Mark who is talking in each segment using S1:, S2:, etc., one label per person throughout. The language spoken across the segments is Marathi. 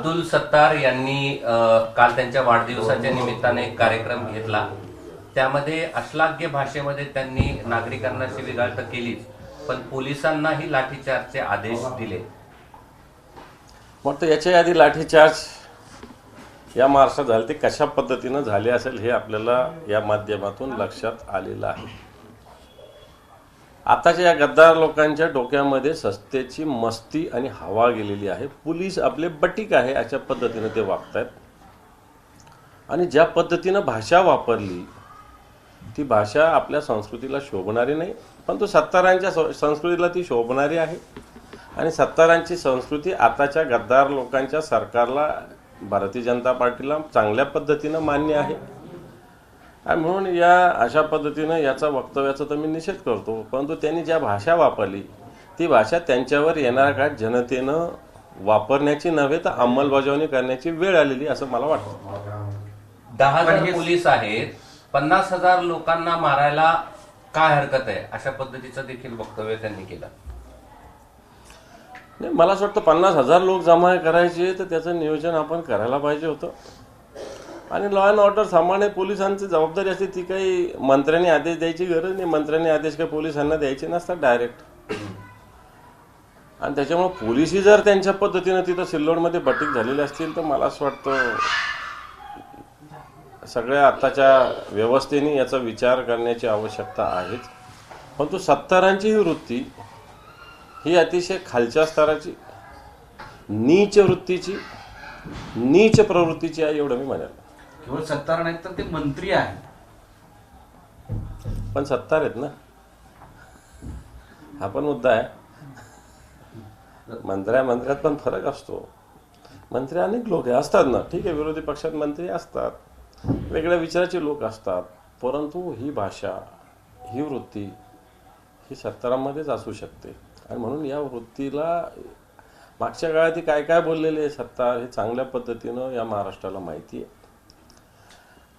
S1: अब्दुल सत्तार यांनी काल त्यांच्या वाढदिवसाच्या निमित्ताने एक कार्यक्रम घेतला. त्यामध्ये अश्लाघ्य भाषेमध्ये त्यांनी नागरिकांना शिवीगाळ तर केलीच, पण पोलिसांनाही लाठीचार्जचे आदेश दिले.
S2: मग तर याच्या आधी लाठीचार्ज या महाराष्ट्रात झाले ते कशा पद्धतीनं झाले असेल हे आपल्याला या माध्यमातून लक्षात आलेलं आहे. आताच्या या गद्दार लोकांच्या डोक्यामध्ये सत्तेची मस्ती आणि हवा गेलेली आहे. पोलीस आपले बटीक आहे अशा पद्धतीनं ते वागतायत आणि ज्या पद्धतीनं भाषा वापरली ती भाषा आपल्या संस्कृतीला शोभणारी नाही, पण तो सत्तारांच्या संस्कृतीला ती शोभणारी आहे. आणि सत्तारांची संस्कृती आताच्या गद्दार लोकांच्या सरकारला, भारतीय जनता पार्टीला चांगल्या पद्धतीनं मान्य आहे. आणि म्हणून या अशा पद्धतीनं याचा वक्तव्याचा तर मी निषेध करतो, परंतु त्यांनी ज्या भाषा वापरली ती भाषा त्यांच्यावर येणाऱ्या काळात जनतेनं वापरण्याची नव्हे तर अंमलबजावणी करण्याची वेळ आलेली असं मला वाटतं.
S1: 10,000 पोलीस आहेत, 50,000 लोकांना मारायला काय हरकत आहे अशा पद्धतीचं देखील वक्तव्य त्यांनी केलं.
S2: नाही, मला असं वाटतं 50,000 लोक जमा करायचे तर त्याचं नियोजन आपण करायला पाहिजे होतं. आणि लॉ अँड ऑर्डर सांभाळणे पोलिसांची जबाबदारी असते, ती काही मंत्र्यांनी आदेश द्यायची गरज नाही. मंत्र्यांनी आदेश काही पोलिसांना द्यायचे नसतात डायरेक्ट. आणि त्याच्यामुळे पोलिसही जर त्यांच्या पद्धतीनं तिथं सिल्लोडमध्ये बटीक झालेले असतील तर मला असं वाटतं सगळ्या आताच्या व्यवस्थेने याचा विचार करण्याची आवश्यकता आहेच. परंतु सत्तारांची ही वृत्ती ही अतिशय खालच्या स्तराची, नीच वृत्तीची, नीच प्रवृत्तीची आहे एवढं मी म्हणेल.
S3: केवळ सत्तार नाहीत तर ते मंत्री आहेत,
S2: पण सत्तार आहेत ना, हा पण मुद्दा आहे. मंत्र्यात पण फरक असतो. मंत्री अनेक लोक असतात ना, ठीक आहे, विरोधी पक्षात मंत्री असतात, वेगळ्या विचाराचे लोक असतात, परंतु ही भाषा, ही वृत्ती ही सत्तारांमध्येच असू शकते. आणि म्हणून या वृत्तीला मागच्या काळात काय काय बोललेले सत्तार हे चांगल्या पद्धतीनं या महाराष्ट्राला माहिती आहे.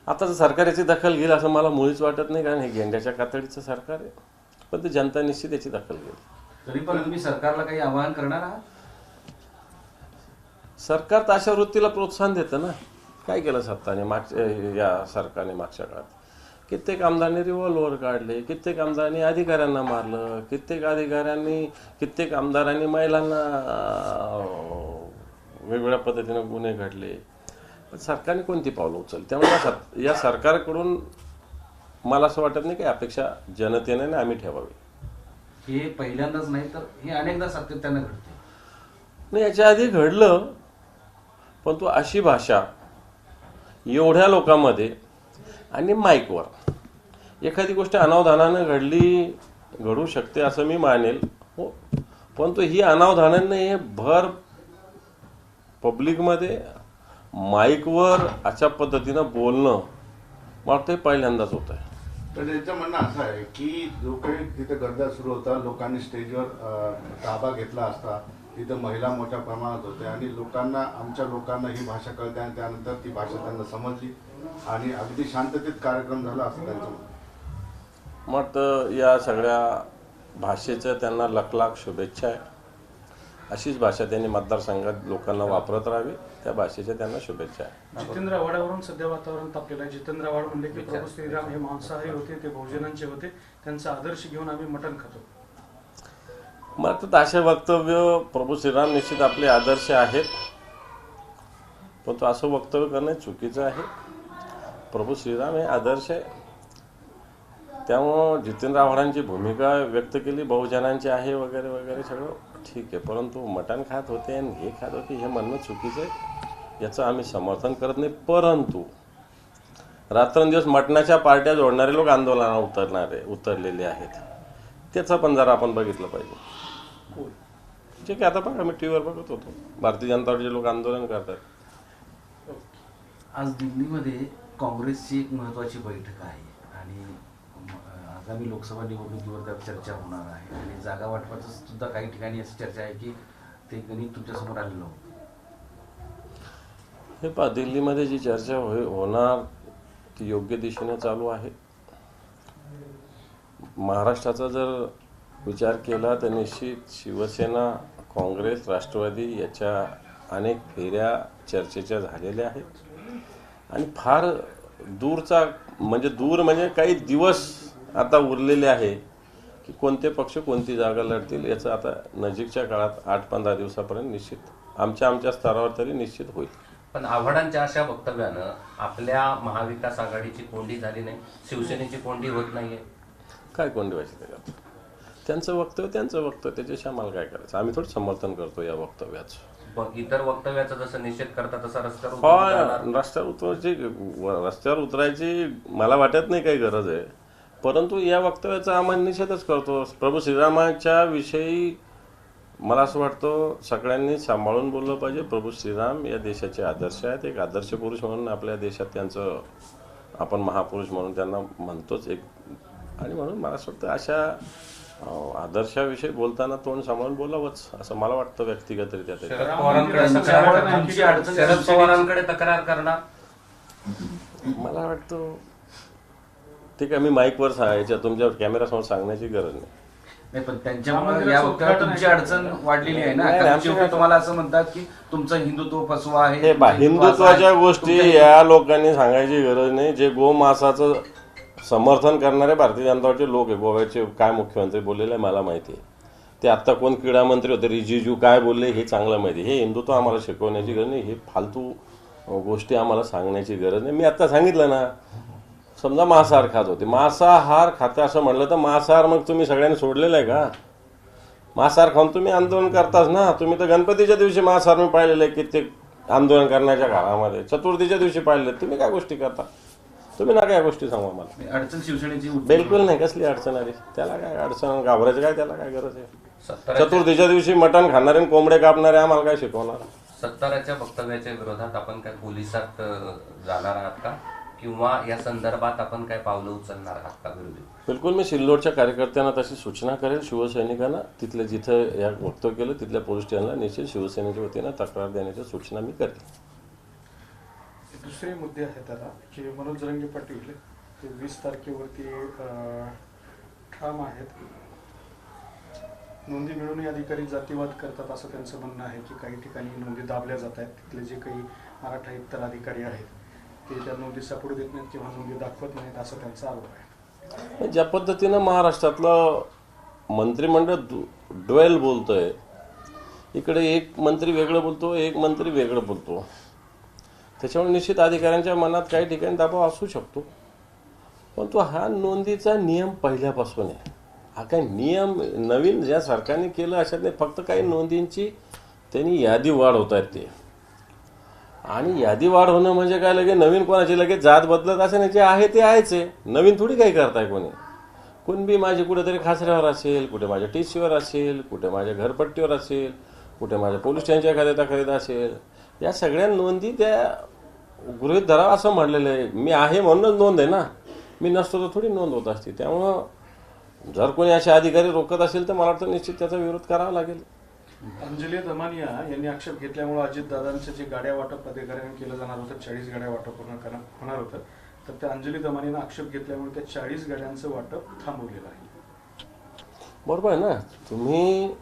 S2: आता जर सरकार याची दखल घेईल असं मला मुळीच वाटत नाही, कारण हे गेंड्याच्या कातडीचं सरकार आहे. पण ते जनता निश्चित याची दखल घेईल.
S3: तरी पण तुम्ही सरकारला काही आवाहन करणार आहात?
S2: सरकार तर अशा वृत्तीला प्रोत्साहन देतं ना. काय केलं सत्ताने या सरकारने मागच्या काळात? कित्येक आमदारांनी रिव्हॉल्वर काढले, कित्येक आमदारांनी अधिकाऱ्यांना मारलं, कित्येक आमदारांनी महिलांना वेगवेगळ्या पद्धतीने गुन्हे घडले. पण सरकारने कोणती पावलं उचलली? त्यामुळे या सरकारकडून मला असं वाटत नाही की अपेक्षा जनतेने आम्ही ठेवावी.
S3: हे पहिल्यांदाच नाही तर हे अनेकदा सातत्यानं घडते.
S2: नाही, याच्या आधी घडलं, पण तो अशी भाषा एवढ्या लोकांमध्ये आणि माईकवर एखादी गोष्ट अनावधानानं घडू शकते असं मी मानेल, हो, पण तो ही अनावधानानं हे भर पब्लिकमध्ये माईकवर अशा पद्धतीनं बोलणं मला ते पहिल्यांदाच होत आहे.
S4: तर त्यांचं म्हणणं असं आहे की जो काही तिथे गर्दा सुरू होता, लोकांनी स्टेजवर ताबा घेतला असता, तिथं महिला मोठ्या प्रमाणात होत्या आणि आमच्या लोकांना ही भाषा कळते आणि त्यानंतर ती भाषा त्यांना समजली आणि अगदी शांततेत कार्यक्रम झाला असं त्यांचं म्हणणं.
S2: मग या सगळ्या भाषेचं त्यांना लखलाख शुभेच्छा आहे. अशीच भाषा त्यांनी मतदारसंघात लोकांना वापरत राहावी, त्या भाषेच्या त्यांना शुभेच्छा आहे.
S5: जितेंद्र आव्हाडावरून सध्या वातावरण तापलेलं आहे. जितेंद्र आव्हाड म्हणले की प्रभू श्रीराम हे मांसाहारी होते, ते बहुजनांचे होते, त्यांचा आदर्श घेऊन आम्ही मटण खातो.
S2: मला तर असे वक्तव्य, प्रभू श्रीराम निश्चित आपले आदर्श आहेत, पण तो असं वक्तव्य करणं चुकीचं आहे. प्रभू श्रीराम हे आदर्श आहे, त्यामुळं जितेंद्र आव्हाडांची भूमिका व्यक्त केली बहुजनांची आहे वगैरे वगैरे सगळं ठीक आहे, परंतु मटण खात होते आणि हे खात होते हे म्हणणं चुकीचं आहे. याचं आम्ही समर्थन करत नाही. परंतु रात्रंदिवस मटणाच्या पार्ट्या जोडणारे लोक आंदोलनात उतरलेले आहेत, त्याचं पण जरा आपण बघितलं पाहिजे. ठीक आहे, आता बघा, मी टीव्हीवर बघत होतो, भारतीय जनता पार्टीचे लोक आंदोलन करतात.
S3: आज दिल्लीमध्ये काँग्रेसची एक महत्त्वाची बैठक आहे आणि आगामी लोकसभा निवडणुकीवर त्यात चर्चा होणार आहे आणि जागा वाटपाचं सुद्धा काही ठिकाणी अशी चर्चा आहे की ते गणित तुमच्यासमोर आलेलं होतं.
S2: हे पहा, दिल्लीमध्ये जी चर्चा होणार ती योग्य दिशेने चालू आहे. महाराष्ट्राचा जर विचार केला तर निश्चित शिवसेना, काँग्रेस, राष्ट्रवादी याच्या अनेक फेऱ्या चर्चेच्या झालेल्या आहेत आणि फार दूरचा म्हणजे काही दिवस आता उरलेले आहे की कोणते पक्ष कोणती जागा लढतील याचं आता नजीकच्या काळात 8-15 दिवसापर्यंत निश्चित आमच्या स्तरावर तरी निश्चित होईल.
S1: पण आव्हाडांच्या अशा वक्तव्यानं आपल्या महाविकास आघाडीची कोंडी झाली नाही, शिवसेनेची कोंडी होत नाहीये.
S2: काय कोंडी व्हायची त्याच्यात? त्यांचं वक्तव्य त्याच्याशी आम्हाला काय करायचं? आम्ही थोडं समर्थन करतो या वक्तव्याचं.
S1: पण इतर वक्तव्याचा जसं निषेध करता तसा रस्त्यावर उतरून जाणार.
S2: रस्त्यावर उतरायची मला वाटत नाही काही गरज आहे, परंतु या वक्तव्याचा आम्ही निषेधच करतो. प्रभू श्रीरामाच्या विषयी मला असं वाटतं सगळ्यांनी सांभाळून बोललं पाहिजे. प्रभू श्रीराम या देशाचे आदर्श आहेत. एक आदर्श पुरुष म्हणून आपल्या देशात त्यांचं आपण महापुरुष म्हणून त्यांना म्हणतोच एक, आणि म्हणून मला असं वाटतं अशा आदर्शाविषयी बोलताना तोंड सांभाळून बोलावंच असं मला वाटतं व्यक्तिगतरित्या.
S1: शरद पवारांकडे तक्रार करणार.
S2: मला वाटतं ठीक आहे, मी माईकवर सांगायच्या तुमच्या कॅमेरासमोर सांगण्याची गरज नाही.
S3: पण त्यांच्यामुळे या वक्तव्यात तुमची अडचण वाढलेली आहे ना, कारण शेवटी तुम्हाला असं म्हणतात की तुमचं हिंदुत्व फसवा आहे.
S2: हे हिंदुत्वाच्या गोष्टी या लोकांनी सांगायची गरज नाही. जे गोमांसाचं समर्थन करणारे भारतीय जनता पार्टीचे लोक आहे, गोव्याचे काय मुख्यमंत्री बोललेले मला माहिती आहे. ते आत्ता कोण क्रीडा मंत्री होते रिजिजू काय बोलले हे चांगलं माहिती. हे हिंदुत्व आम्हाला शिकवण्याची गरज नाही, हे फालतू गोष्टी आम्हाला सांगण्याची गरज नाही. मी आत्ता सांगितलं ना, समजा मांसाहार खात होते, मांसाहार खाते असं म्हणलं तर मांसाहार मग तुम्ही सगळ्यांनी सोडलेलं आहे का? मांसाहार खाऊन तुम्ही आंदोलन करताच ना. तुम्ही तर गणपतीच्या दिवशी मांसाहार मी पाहिलेलं आहे कित्येक आंदोलन करण्याच्या काळामध्ये, चतुर्थीच्या दिवशी पाहिले. तुम्ही काय गोष्टी करता? तुम्ही ना काय गोष्टी सांगा मला.
S3: अडचण शिवसेनेची
S2: बिलकुल नाही. कसली अडचण आली? त्याला काय अडचण घाबरायचं काय? त्याला काय गरज आहे? चतुर्थीच्या दिवशी मटण खाणारे आणि कोंबडे कापणारे आम्हाला काय शिकवणार?
S1: सत्ताराच्या वक्तव्याच्या विरोधात आपण काय पोलिसात जाणार आहात का, किंवा या संदर्भात आपण काय पावलं उचलणार आहात का विरोधी?
S2: बिलकुल. मी सिल्लोडच्या कार्यकर्त्यांना तशी सूचना करेल, शिवसैनिकांना तिथले जिथं या वक्तव्य केलं तिथल्या पोलीस स्टेशनला निश्चित शिवसेनेच्या वतीनं तक्रार देण्याची सूचना मी करेल.
S5: दुसरे मुद्दे आहेत आता की मनोज जरांगे पाटील ते 20 तारखेवरती ठाम आहेत. नोंदी मिळवणे अधिकारी जातीवाद करतात असं त्यांचं म्हणणं आहे की काही ठिकाणी नोंदी दाबल्या जात आहेत. तिथले जे काही मराठा इतर अधिकारी आहेत ते त्या नोंदी सापडू देत नाहीत किंवा नोंदी दाखवत नाहीत असा त्यांचा आरोप आहे.
S2: ज्या पद्धतीनं महाराष्ट्रातलं मंत्रिमंडळ ड्वेल बोलतोय, इकडे एक मंत्री वेगळं बोलतो, एक मंत्री वेगळं बोलतो, त्याच्यामुळे निश्चित अधिकाऱ्यांच्या मनात काही ठिकाणी दबाव असू शकतो. पण तो हा नोंदीचा नियम पहिल्यापासून आहे. हा काही नियम नवीन ज्या सरकारने केलं अशात नाही. फक्त काही नोंदींची त्यांनी यादी वाढ होत आहेत ते, आणि यादी वाढ होणं म्हणजे काय लगेच नवीन कोणाची लगेच जात बदलत असे नाही. जे आहे ते आहेच आहे, नवीन थोडी काही करताय कोणी. कोण बी माझे कुठेतरी खासऱ्यावर असेल, कुठे माझ्या टीसीवर असेल, कुठे माझ्या घरपट्टीवर असेल, कुठे माझ्या पोलीस स्टेशनच्या एखाद्या तक्रारीत असेल, या सगळ्या नोंदी त्या गृहीत धरावं असं म्हणलेलं आहे. मी आहे म्हणूनच नोंद आहे ना, मी नसतो तर थोडी नोंद होत असते. त्यामुळं जर कोणी असे अधिकारी रोखत असेल तर मला वाटतं निश्चित त्याचा विरोध करावा लागेल.
S5: अंजली दमानिया यांनी आक्षेप घेतल्यामुळे अजितदादांचे जे गाड्या वाटप अधिकाऱ्यांनी केलं जाणार होतं, 40 गाड्या वाटप होणार होतं, तर त्या अंजली दमानियानं आक्षेप घेतल्यामुळे त्या 40 गाड्यांचं वाटप थांबवलेलं आहे.
S2: बरोबर आहे ना. तुम्ही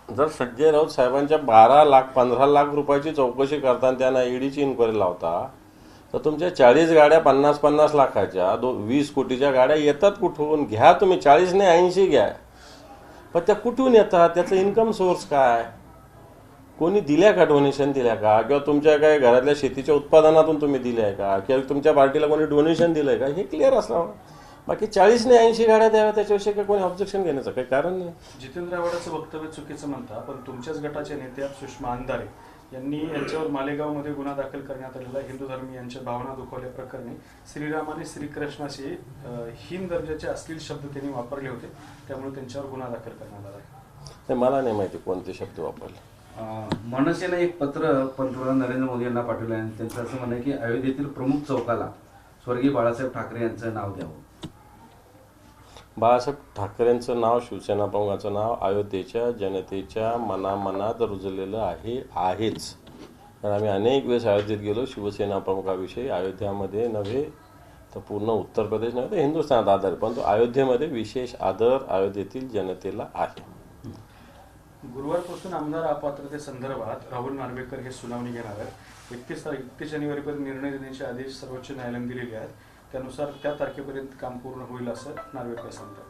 S2: जर संजय राऊत साहेबांच्या 12 लाख 15 लाख रुपयाची चौकशी करताना त्यांना ईडीची इन्क्वायरी लावता, तर तुमच्या 40 गाड्या 50-50 लाखाच्या 20 कोटीच्या गाड्या येतात कुठून? घ्या तुम्ही 40 ने 80 घ्या, पण त्या कुठून येतात? त्याचं इन्कम सोर्स काय? कोणी दिल्या का? डोनेशन दिल्या का? किंवा तुमच्या काय घरातल्या शेतीच्या उत्पादनातून तुम्ही दिल्या आहे का? किंवा तुमच्या पार्टीला कोणी डोनेशन दिलंय का? हे क्लिअर असणार. बाकी 40 ने 80 गाड्या द्याव्या त्याच्याविषयी काही कोणी ऑब्जेक्शन घेण्याचं काही कारण नाही.
S5: जितेंद्र आव्हाडाचं वक्तव्य चुकीचं म्हणता, पण तुमच्याच गटाच्या नेत्या सुषमा अंधारे यांनी यांच्यावर मालेगावमध्ये गुन्हा दाखल करण्यात आलेला हिंदू धर्मी यांच्या भावना दुखावल्या प्रकरणी श्रीरामाने श्रीकृष्णाशी हीन दर्जाचे अश्लील शब्द त्यांनी वापरले होते, त्यामुळे त्यांच्यावर गुन्हा दाखल करण्यात आला आहे.
S2: मला नाही माहिती कोणते शब्द वापरले.
S3: मनसेनं एक पत्र पंतप्रधान नरेंद्र मोदी यांना पाठवलं आहे. त्यांचं असं म्हणणं आहे की अयोध्येतील प्रमुख चौकाला स्वर्गीय बाळासाहेब ठाकरे यांचं नाव द्यावं.
S2: बाळासाहेब ठाकरेंचं नाव, शिवसेना प्रमुखाचं नाव अयोध्येच्या जनतेच्या मनामनात रुजलेलं आहेच. कारण आम्ही अनेक वेळेस अयोध्येत गेलो. शिवसेना प्रमुखाविषयी अयोध्यामध्ये नव्हे तर पूर्ण उत्तर प्रदेश नव्हे तर हिंदुस्थानात आदर, परंतु अयोध्येमध्ये विशेष आदर अयोध्येतील जनतेला आहे.
S5: गुरुवारपासून आमदार अपात्रतेसंदर्भात राहुल नार्वेकर हे सुनावणी घेणार आहेत. 31 जानेवारीपर्यंत निर्णय देण्याचे आदेश सर्वोच्च न्यायालयाने दिलेले आहेत. त्यानुसार त्या तारखेपर्यंत काम पूर्ण होईल असं नार्वेकर सांगतात.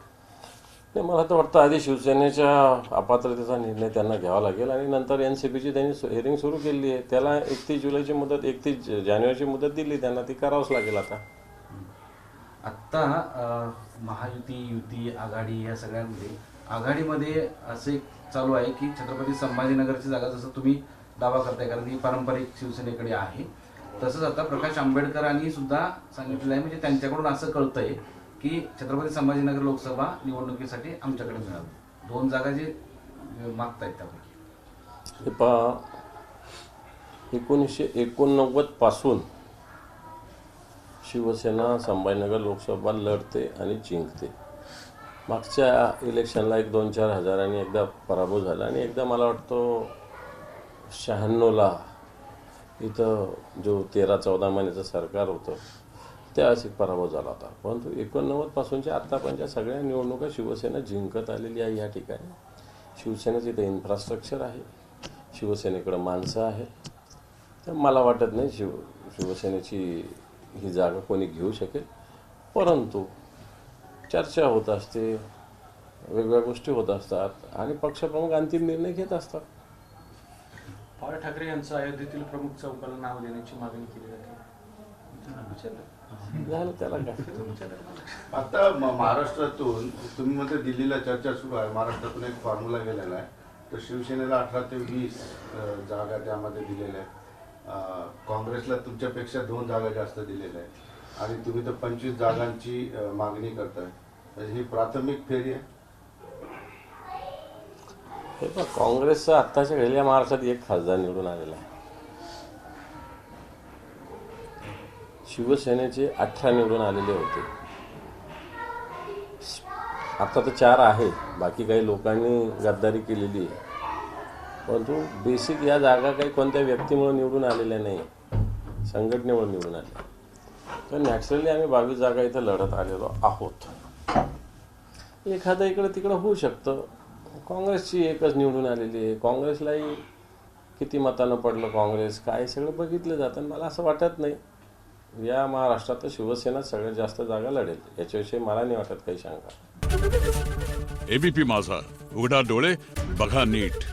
S2: नाही, मला तर वाटतं आधी शिवसेनेच्या अपात्रतेचा निर्णय त्यांना घ्यावा लागेल आणि नंतर NCPची त्यांनी हिअरिंग सुरू केली आहे. त्याला 31 जुलैची मुदत 31 जानेवारीची मुदत दिली त्यांना, ती करावंच लागेल.
S3: आत्ता महायुती, युती, आघाडी या सगळ्यांमध्ये आघाडीमध्ये असं एक चालू आहे की छत्रपती संभाजीनगरची जागा जसं तुम्ही दावा करताय कारण ही पारंपरिक शिवसेनेकडे आहे, तसंच आता प्रकाश आंबेडकरांनी सुद्धा सांगितलेलं आहे, म्हणजे त्यांच्याकडून असं कळतंय की छत्रपती संभाजीनगर लोकसभा निवडणुकीसाठी आमच्याकडे मिळावी. 2 जागा जे मागतायत त्यापैकी.
S2: हे पहा, 1989 पासून शिवसेना संभाजीनगर लोकसभा लढते आणि जिंकते. मागच्या इलेक्शनला 1-2-4 हजारांनी एकदा पराभव झाला आणि एकदा मला वाटतो 96ला इथं जो 13-14 महिन्याचं सरकार होतं त्यावेळेस एक पराभव झाला होता. परंतु 89 पासूनच्या आत्तापर्यंतच्या सगळ्या निवडणुका शिवसेना जिंकत आलेली आहे. या ठिकाणी शिवसेनेचं इथं इन्फ्रास्ट्रक्चर आहे, शिवसेनेकडं माणसं आहेत. तर मला वाटत नाही शिवसेनेची ही जागा कोणी घेऊ शकेल. परंतु चर्चा होत असते, वेगवेगळ्या गोष्टी होत असतात आणि पक्षप्रमुख अंतिम निर्णय घेत असतात.
S5: बाळा ठाकरे यांचं अयोध्येतील प्रमुख चौकाला नाव देण्याची मागणी केली जाते.
S2: झालं त्याला काय.
S4: आता महाराष्ट्रातून तुम्ही म्हणते दिल्लीला चर्चा सुरू आहे, महाराष्ट्रातून एक फॉर्म्युला गेलेला आहे. तर शिवसेनेला 18 ते 20 जागा त्यामध्ये दिलेल्या आहेत. काँग्रेसला तुमच्यापेक्षा 2 जागा जास्त दिलेल्या आहेत आणि तुम्ही तर 25 जागांची मागणी करताय. तर ही प्राथमिक फेरी आहे.
S2: हे पण काँग्रेसचा आत्ताच्या घडलेल्या महाराष्ट्रात 1 खासदार निवडून आलेला आहे. शिवसेनेचे 18 निवडून आलेले होते. आता तर 4 आहे, बाकी काही लोकांनी गद्दारी केलेली आहे. परंतु बेसिक या जागा काही कोणत्या व्यक्तीमुळे निवडून आलेल्या नाही, संघटनेमुळे निवडून आल्या. तर नॅचरली आम्ही 22 जागा इथं लढत आलेलो आहोत. एखादं इकडं तिकडं होऊ शकतं. काँग्रेसची 1च निवडून आलेली आहे. काँग्रेसलाही किती मतानं पडलं काँग्रेस काय सगळं बघितलं जातं. मला असं वाटत नाही या महाराष्ट्रात शिवसेना सगळ्यात जास्त जागा लढेल. याच्याविषयी मला नाही वाटत काही शंका.
S6: ABP माझा, उघडा डोळे बघा नीट.